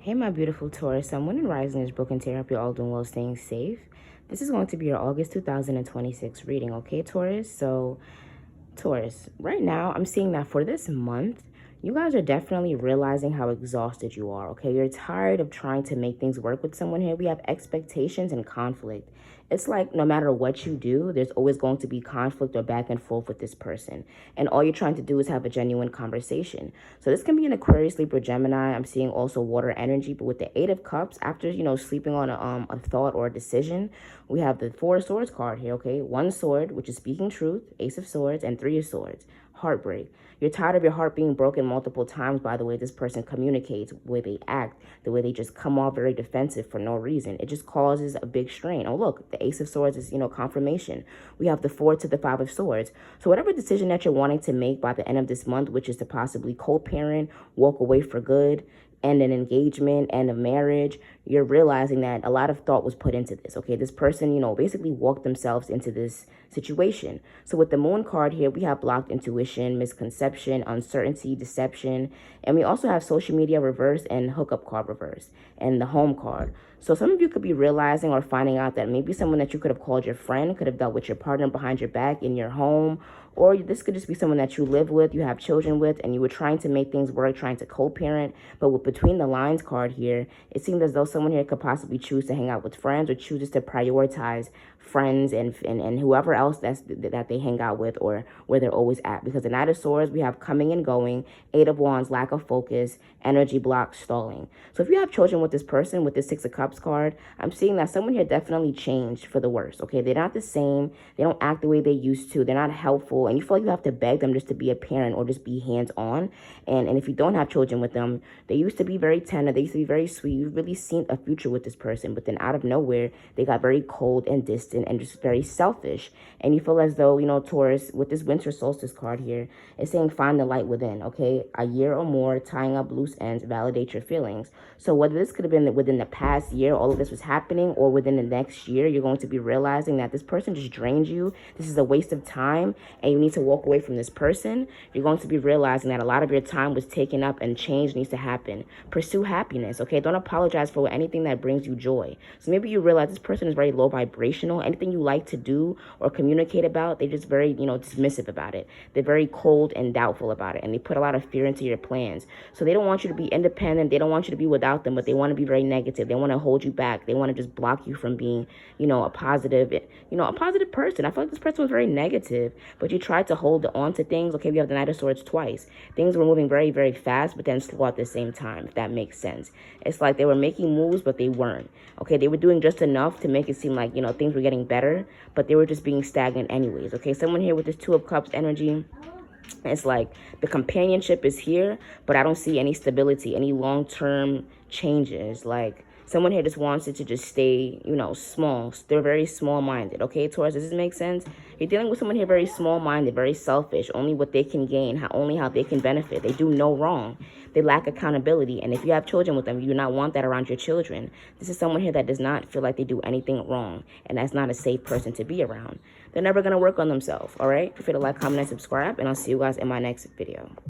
Hey, my beautiful Taurus, Sun, Moon, and Rising is broken tear. Hope you're all doing well, staying safe. This is going to be your August 2026 reading, okay, Taurus? So, Taurus, right now, I'm seeing that for this month, you guys are definitely realizing how exhausted you are, okay? You're tired of trying to make things work with someone here. We have expectations and conflict. It's like no matter what you do, there's always going to be conflict or back and forth with this person. And all you're trying to do is have a genuine conversation. So this can be an Aquarius, Libra, Gemini. I'm seeing also water energy, but with the Eight of Cups, after, sleeping on a thought or a decision, we have the Four of Swords card here, okay? One sword, which is speaking truth, Ace of Swords, and Three of Swords, heartbreak. You're tired of your heart being broken multiple times by the way this person communicates, the way they act, the way they just come off very defensive for no reason. It just causes a big strain. Oh, look, the Ace of Swords is, confirmation. We have the Four to the Five of Swords. So whatever decision that you're wanting to make by the end of this month, which is to possibly co-parent, walk away for good, end an engagement, end a marriage, you're realizing that a lot of thought was put into this, okay? This person, basically walked themselves into this situation. So with the Moon card here, we have blocked intuition, misconception, uncertainty, deception, and we also have social media reverse and hookup card reverse, and the Home card. So some of you could be realizing or finding out that maybe someone that you could have called your friend could have dealt with your partner behind your back in your home, or this could just be someone that you live with, you have children with, and you were trying to make things work, trying to co-parent. But with Between the Lines card here, it seems as though someone here could possibly choose to hang out with friends or chooses to prioritize friends and whoever else that they hang out with or where they're always at. Because the Knight of Swords, we have coming and going, Eight of Wands, lack of focus, energy block, stalling. So if you have children with this person, with this Six of Cups card, I'm seeing that someone here definitely changed for the worse, okay? They're not the same. They don't act the way they used to. They're not helpful. And you feel like you have to beg them just to be a parent or just be hands-on. And if you don't have children with them, they used to be very tender. They used to be very sweet. You've really seen a future with this person. But then out of nowhere, they got very cold and distant and just very selfish. And you feel as though, Taurus, with this winter solstice card here, it's saying find the light within, okay? A year or more, tying up loose ends, validate your feelings. So whether this could have been within the past year, all of this was happening, or within the next year, you're going to be realizing that this person just drained you. This is a waste of time, and you need to walk away from this person. You're going to be realizing that a lot of your time was taken up and change needs to happen. Pursue happiness, okay? Don't apologize for anything that brings you joy. So maybe you realize this person is very low vibrational. Anything you like to do or communicate about, they're just very, dismissive about it. They're very cold and doubtful about it, and they put a lot of fear into your plans. So they don't want you to be independent. They don't want you to be without them, but they want to be very negative. They want to hold you back. They want to just block you from being, a positive person. I feel like this person was very negative, but you tried to hold on to things. Okay, we have the Knight of Swords twice. Things were moving very, very fast, but then slow at the same time, if that makes sense. It's like they were making moves, but they weren't. Okay, they were doing just enough to make it seem like, things were getting better, but they were just being stagnant anyways. Okay, someone here with this Two of Cups energy, it's like the companionship is here, but I don't see any stability, any long-term changes. Like someone here just wants it to just stay, small. They're very small-minded, okay, Taurus? Does this make sense? You're dealing with someone here very small-minded, very selfish, only what they can gain, only how they can benefit. They do no wrong. They lack accountability, and if you have children with them, you do not want that around your children. This is someone here that does not feel like they do anything wrong, and that's not a safe person to be around. They're never going to work on themselves, all right? Feel free to like, comment, and subscribe, and I'll see you guys in my next video.